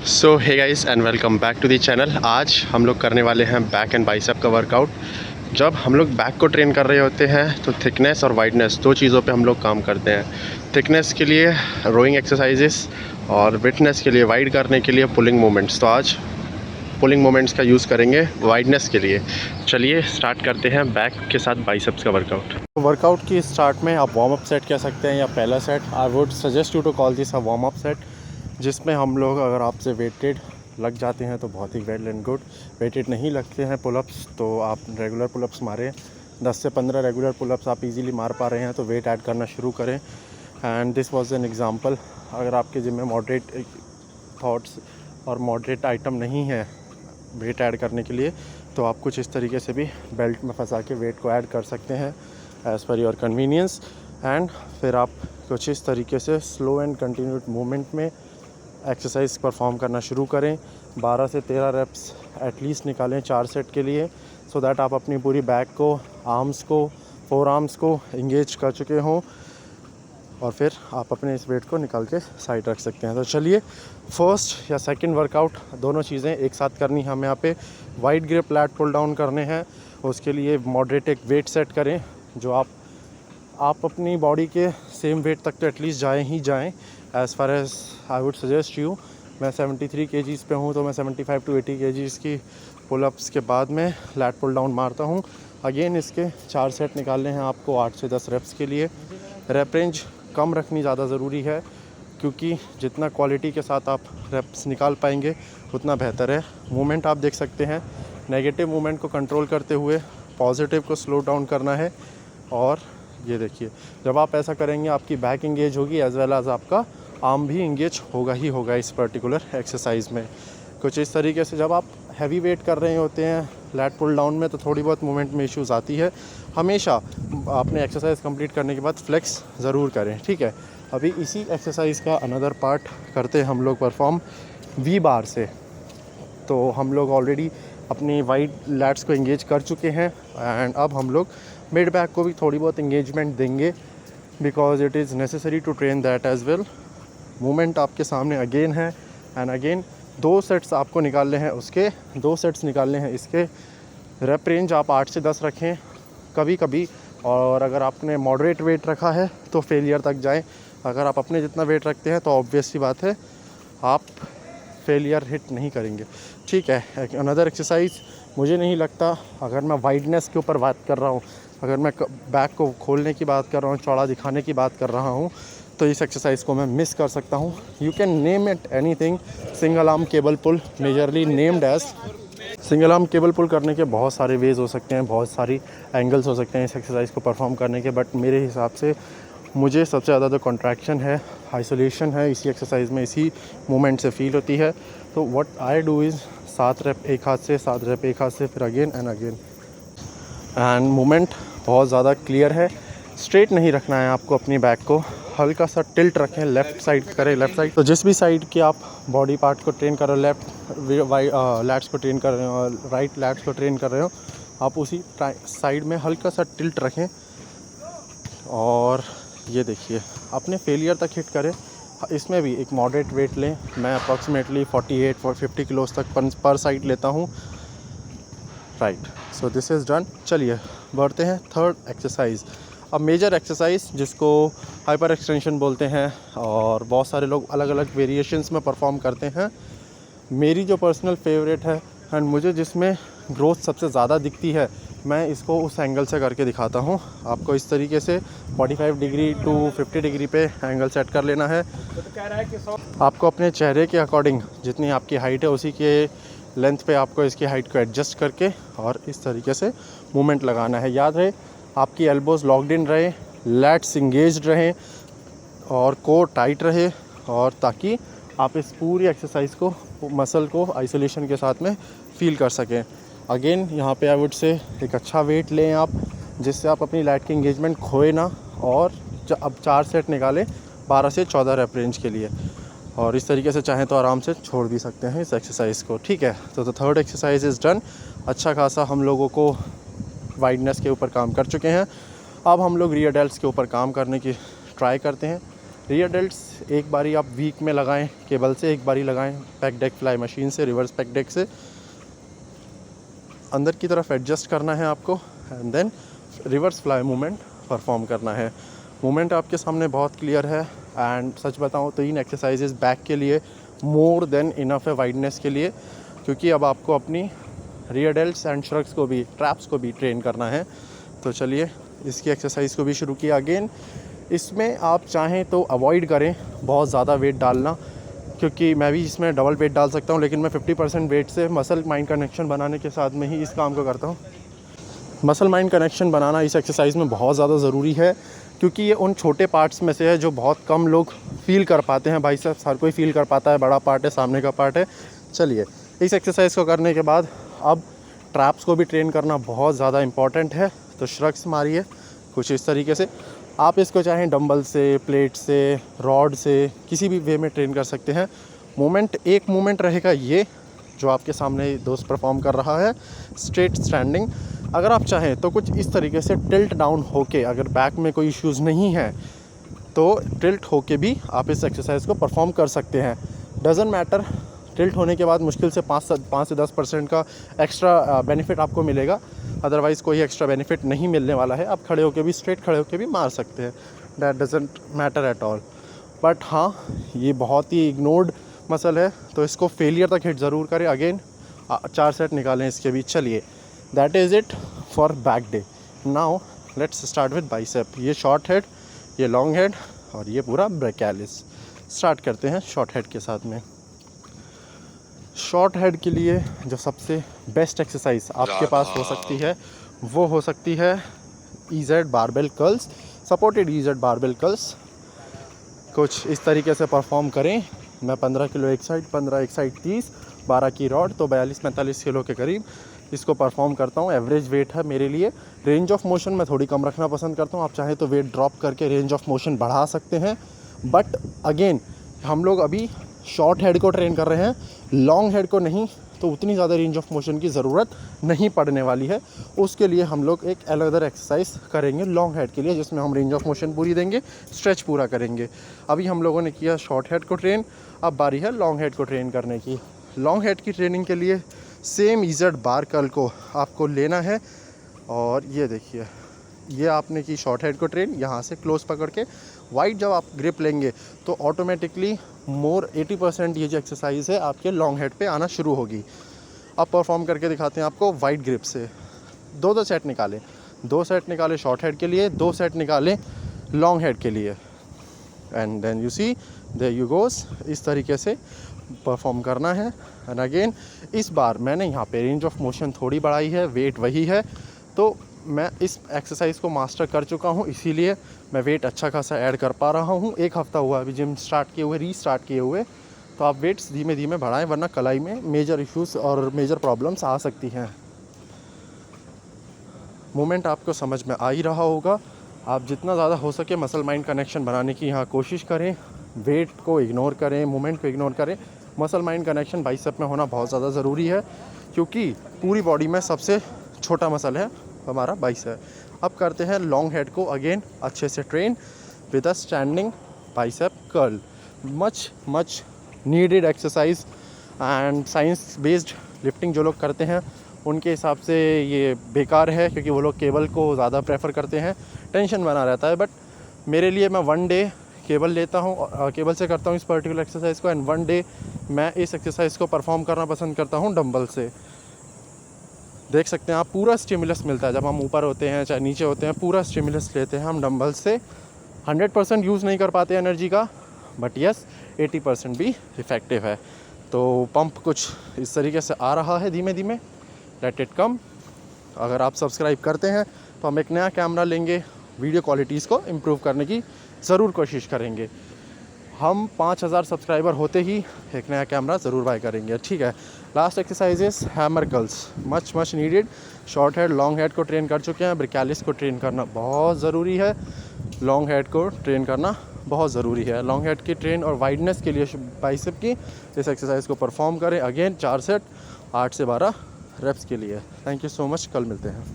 So hey guys and welcome back to the channel. आज हम लोग करने वाले हैं बैक एंड बाइसेप का वर्कआउट। जब हम लोग बैक को ट्रेन कर रहे होते हैं तो थिकनेस और वाइडनेस दो चीज़ों पे हम लोग काम करते हैं। थिकनेस के लिए रोइंग एक्सरसाइजेस और विडनेस के लिए वाइड करने के लिए पुलिंग मोमेंट्स। तो आज पुलिंग मोमेंट्स का यूज़ करेंगे वाइडनेस के लिए। चलिए स्टार्ट करते हैं बैक के साथ बाइसेप्स का वर्कआउट। वर्कआउट की स्टार्ट में आप वार्म अप सेट कह सकते हैं या पहला set. I would suggest you to call this a warm up set, जिसमें हम लोग अगर आपसे वेटेड लग जाते हैं तो बहुत ही वेल एंड गुड। वेटेड नहीं लगते हैं पुलअप्स तो आप रेगुलर पुलअप्स मारें। 10 से 15 रेगुलर पुलअप्स आप इजीली मार पा रहे हैं तो वेट ऐड करना शुरू करें। And this was an example. अगर आपके जिम में मॉडरेट थॉट्स और मॉडरेट आइटम नहीं है वेट ऐड करने के लिए, तो आप कुछ इस तरीके से भी बेल्ट में फंसा के वेट को ऐड कर सकते हैं as per your convenience. And फिर आप कुछ इस तरीके से स्लो एंड कंटिन्यूड मूवमेंट में एक्सरसाइज परफॉर्म करना शुरू करें। 12 से 13 रेप्स एटलीस्ट निकालें 4 सेट के लिए, सो दैट आप अपनी पूरी बैक को, आर्म्स को, फोर आर्म्स को इंगेज कर चुके हों और फिर आप अपने इस वेट को निकाल के साइड रख सकते हैं। तो चलिए फर्स्ट या सेकंड वर्कआउट दोनों चीज़ें एक साथ करनी है हमें। यहाँ पे wide grip lat pull down करने हैं। उसके लिए मॉडरेट एक वेट सेट करें जो आप अपनी बॉडी के सेम वेट तक तो एटलीस्ट जाएं ही जाएं। As far as I would suggest you, मैं 73 kgs पे हूँ तो मैं 75 to 80 kgs की पुलअप्स के बाद में लैट पुल डाउन मारता हूँ। अगेन इसके 4 सेट निकालने हैं आपको 8 से 10 रेप्स के लिए। रेप रेंज कम रखनी ज़्यादा ज़रूरी है, क्योंकि जितना क्वालिटी के साथ आप रेप्स निकाल पाएंगे उतना बेहतर है। मूवमेंट आप देख सकते हैं, नेगेटिव मूवमेंट को कंट्रोल करते हुए पॉजिटिव को स्लो डाउन करना है। और ये देखिए, जब आप ऐसा करेंगे आपकी बैक इंगेज होगी एज वेल एज आपका आर्म भी इंगेज होगा ही होगा इस पर्टिकुलर एक्सरसाइज में। कुछ इस तरीके से जब आप हैवी वेट कर रहे होते हैं लैट पुल डाउन में तो थोड़ी बहुत मूवमेंट में इश्यूज़ आती है। हमेशा आपने एक्सरसाइज कंप्लीट करने के बाद फ्लेक्स ज़रूर करें, ठीक है। अभी इसी एक्सरसाइज का अनदर पार्ट करते हैं हम लोग परफॉर्म वी बार से। तो हम लोग ऑलरेडी अपनी वाइड लैट्स को इंगेज कर चुके हैं एंड अब हम लोग मिड बैक को भी थोड़ी बहुत इंगेजमेंट देंगे, because it is necessary to train that as well. Movement आपके सामने अगेन है एंड अगेन 2 सेट्स आपको निकालने हैं, उसके 2 सेट्स निकालने हैं इसके। रेप रेंज आप 8 से 10 रखें कभी कभी, और अगर आपने मॉडरेट वेट रखा है तो फेलियर तक जाएं। अगर आप अपने जितना वेट रखते हैं तो ऑब्वियस सी बात है आप फेलियर हिट नहीं करेंगे, ठीक है। अनदर एक्सरसाइज, मुझे नहीं लगता, अगर मैं वाइडनेस के ऊपर बात कर रहा हूँ, अगर मैं बैक को खोलने की बात कर रहा हूँ, चौड़ा दिखाने की बात कर रहा हूँ, तो इस एक्सरसाइज को मैं मिस कर सकता हूँ। You can name it anything. Single arm cable pull majorly named as. Single arm cable pull करने के बहुत सारे वेज हो सकते हैं, बहुत सारी एंगल्स हो सकते हैं इस एक्सरसाइज को परफॉर्म करने के, बट मेरे हिसाब से मुझे सबसे ज़्यादा जो कॉन्ट्रैक्शन है, आइसोलेशन है, इसी एक्सरसाइज में इसी मूवमेंट से फील होती है। तो what I do is 7 rape एक हाथ से, 7 रेप एक हाथ से, फिर again and again. And movement बहुत ज़्यादा क्लियर है। स्ट्रेट नहीं रखना है आपको अपनी बैक को, हल्का सा टिल्ट रखें, लेफ़्ट साइड करें, लेफ़्ट साइड। तो जिस भी साइड की आप बॉडी पार्ट को ट्रेन कर रहे हो, लेफ़्ट लैट्स को ट्रेन कर रहे हो और राइट लैट्स को ट्रेन कर रहे हो, आप उसी साइड में हल्का सा टिल्ट रखें और ये देखिए अपने फेलियर तक हिट करें। इसमें भी एक मॉडरेट वेट लें। मैं अप्रॉक्सीमेटली 48-50 किलोज तक पर साइड लेता हूँ, right. So this is done. चलिए बढ़ते हैं थर्ड एक्सरसाइज। अब मेजर एक्सरसाइज जिसको हाइपर एक्सटेंशन बोलते हैं और बहुत सारे लोग अलग अलग वेरिएशंस में परफॉर्म करते हैं। मेरी जो पर्सनल फेवरेट है एंड मुझे जिसमें ग्रोथ सबसे ज़्यादा दिखती है, मैं इसको उस एंगल से करके दिखाता हूँ आपको। इस तरीके से 45 डिग्री टू 50 डिग्री पे एंगल सेट कर लेना है। आपको अपने चेहरे के अकॉर्डिंग जितनी आपकी हाइट है उसी के लेंथ पे आपको इसकी हाइट को एडजस्ट करके और इस तरीके से मूवमेंट लगाना है। याद रहे आपकी एल्बोज़ लॉक्ड इन रहे, लैट्स इंगेज्ड रहें और कोर टाइट रहे, और ताकि आप इस पूरी एक्सरसाइज को, मसल को आइसोलेशन के साथ में फील कर सकें। अगेन यहाँ पे आई वुड से एक अच्छा वेट लें आप, जिससे आप अपनी लैट की इंगेजमेंट खोए ना, और अब 4 सेट निकालें 12 से 14 रेप रेंज के लिए, और इस तरीके से चाहें तो आराम से छोड़ भी सकते हैं इस एक्सरसाइज को, ठीक है। तो थर्ड एक्सरसाइज इज़ डन। अच्छा खासा हम लोगों को वाइडनेस के ऊपर काम कर चुके हैं। अब हम लोग रियर डेल्ट्स के ऊपर काम करने की ट्राई करते हैं। रियर डेल्ट्स एक बारी आप वीक में लगाएं केबल से, एक बारी लगाएं पैक डेक फ्लाई मशीन से, रिवर्स पैक डेक से। अंदर की तरफ एडजस्ट करना है आपको and then reverse fly movement perform करना है। मूवमेंट आपके सामने बहुत क्लियर है एंड सच बताऊं तो 3 एक्सरसाइजेस बैक के लिए मोर देन इनफ है वाइडनेस के लिए, क्योंकि अब आपको अपनी रियर डेल्ट्स एंड श्रग्स को भी, ट्रैप्स को भी ट्रेन करना है। तो चलिए इसकी एक्सरसाइज को भी शुरू किया। अगेन इसमें आप चाहें तो अवॉइड करें बहुत ज़्यादा वेट डालना, क्योंकि मैं भी इसमें डबल वेट डाल सकता हूं, लेकिन मैं 50% वेट से मसल माइंड कनेक्शन बनाने के साथ में ही इस काम को करता हूं। मसल माइंड कनेक्शन बनाना इस एक्सरसाइज में बहुत ज़्यादा ज़रूरी है, क्योंकि ये उन छोटे पार्ट्स में से है जो बहुत कम लोग फील कर पाते हैं। बाइसेप्स हर कोई फील कर पाता है, बड़ा पार्ट है, सामने का पार्ट है। चलिए इस एक्सरसाइज को करने के बाद अब ट्रैप्स को भी ट्रेन करना बहुत ज़्यादा इंपॉर्टेंट है। तो श्रग्स मारिए कुछ इस तरीके से। आप इसको चाहें डंबल से, प्लेट से, रॉड से, किसी भी वे में ट्रेन कर सकते हैं। एक मूवमेंट रहेगा ये जो आपके सामने दोस्त परफॉर्म कर रहा है, स्ट्रेट स्टैंडिंग। अगर आप चाहें तो कुछ इस तरीके से टिल्ट डाउन होके, अगर बैक में कोई इश्यूज़ नहीं है तो टिल्ट होके भी आप इस एक्सरसाइज को परफॉर्म कर सकते हैं। डज़ंट मैटर, टिल्ट होने के बाद मुश्किल से 5 से 10% का एक्स्ट्रा बेनिफिट आपको मिलेगा, अदरवाइज़ कोई एक्स्ट्रा बेनिफिट नहीं मिलने वाला है। आप खड़े होके भी, स्ट्रेट खड़े होके भी मार सकते हैं, that doesn't matter at all. But हाँ, ये बहुत ही इग्नोर्ड मसल है, तो इसको फेलियर तक हिट ज़रूर करें। अगेन 4 सेट निकालें इसके बीच। चलिए that is it for back day. Now let's start with bicep. ये शॉर्ट हेड, ये लॉन्ग हेड और ये पूरा ब्रेकियालिस। स्टार्ट करते हैं शॉर्ट हेड के साथ में। शॉर्ट हेड के लिए जो सबसे बेस्ट एक्सरसाइज आपके पास हो सकती है वो हो सकती है EZ barbell curls, supported EZ barbell curls. कुछ इस तरीके से परफॉर्म करें। मैं 15 किलो एक साइड, 15 एक साइड 30, 12 की रॉड, तो 42-45 किलो के करीब इसको परफॉर्म करता हूँ। एवरेज वेट है मेरे लिए। रेंज ऑफ मोशन मैं थोड़ी कम रखना पसंद करता हूँ। आप चाहें तो वेट ड्रॉप करके रेंज ऑफ मोशन बढ़ा सकते हैं, बट अगेन हम लोग अभी शॉर्ट हेड को ट्रेन कर रहे हैं, लॉन्ग हेड को नहीं, तो उतनी ज़्यादा रेंज ऑफ मोशन की ज़रूरत नहीं पड़ने वाली है। उसके लिए हम लोग एक अलग एक्सरसाइज करेंगे लॉन्ग हेड के लिए, जिसमें हम रेंज ऑफ मोशन पूरी देंगे, स्ट्रेच पूरा करेंगे। अभी हम लोगों ने किया शॉर्ट हेड को ट्रेन, अब बारी है लॉन्ग हेड को ट्रेन करने की। लॉन्ग हेड की ट्रेनिंग के लिए सेम EZ बार कर्ल को आपको लेना है, और ये देखिए, ये आपने की शॉर्ट हेड को ट्रेन, यहाँ से क्लोज पकड़ के वाइड जब आप ग्रिप लेंगे तो ऑटोमेटिकली मोर 80% ये जो एक्सरसाइज है आपके लॉन्ग हेड पे आना शुरू होगी। अब परफॉर्म करके दिखाते हैं आपको वाइड ग्रिप से। 2 सेट निकालें, 2 सेट निकालें शॉर्ट हेड के लिए, 2 सेट निकालें लॉन्ग हेड के लिए, and then you see there you goes. इस तरीके से परफॉर्म करना है। एंड अगेन इस बार मैंने यहाँ पे रेंज ऑफ मोशन थोड़ी बढ़ाई है, वेट वही है, तो मैं इस एक्सरसाइज को मास्टर कर चुका हूँ, इसीलिए मैं वेट अच्छा खासा ऐड कर पा रहा हूँ। 1 हफ्ता हुआ अभी जिम स्टार्ट किए हुए, रीस्टार्ट किए हुए, तो आप वेट्स धीमे धीमे बढ़ाएं, वरना कलाई में मेजर इश्यूज़ और मेजर प्रॉब्लम्स आ सकती हैं। मूवमेंट आपको समझ में आ ही रहा होगा। आप जितना ज़्यादा हो सके मसल माइंड कनेक्शन बनाने की यहाँ कोशिश करें, वेट को इग्नोर करें, मूवमेंट को इग्नोर करें। मसल माइंड कनेक्शन बाइसेप में होना बहुत ज़्यादा ज़रूरी है, क्योंकि पूरी बॉडी में सबसे छोटा मसल है हमारा बाइसेप। अब करते हैं लॉन्ग हेड को अगेन अच्छे से train with a standing bicep curl. Much needed exercise and science based lifting जो लोग करते हैं उनके हिसाब से ये बेकार है, क्योंकि वो लोग केबल को ज़्यादा प्रेफर करते हैं, टेंशन बना रहता है। बट मेरे लिए मैं 1 डे केबल लेता हूँ, केबल से करता हूँ इस पर्टिकुलर एक्सरसाइज को, एंड 1 डे मैं इस एक्सरसाइज को परफॉर्म करना पसंद करता हूँ डंबल से। देख सकते हैं आप, पूरा स्टिमुलस मिलता है जब हम ऊपर होते हैं चाहे नीचे होते हैं, पूरा स्टिमुलस लेते हैं हम डंबल से। 100% यूज़ नहीं कर पाते एनर्जी का, बट यस 80% भी इफ़ेक्टिव है। तो पंप कुछ इस तरीके से आ रहा है धीमे धीमे, लेट इट कम। अगर आप सब्सक्राइब करते हैं तो हम एक नया कैमरा लेंगे, वीडियो क्वालिटीज़ को इम्प्रूव करने की ज़रूर कोशिश करेंगे। हम 5000 सब्सक्राइबर होते ही एक नया कैमरा ज़रूर बाय करेंगे, ठीक है। Last exercises hammer curls, much needed. Short head long head को ट्रेन कर चुके हैं, ब्रेकियालिस को ट्रेन करना बहुत ज़रूरी है, लॉन्ग हेड को ट्रेन करना बहुत ज़रूरी है। लॉन्ग हेड की ट्रेन और वाइडनेस के लिए बाइसेप की इस एक्सरसाइज को परफॉर्म करें। अगेन 4 सेट 8 से 12 रेप्स के लिए। थैंक यू सो मच, कल मिलते हैं।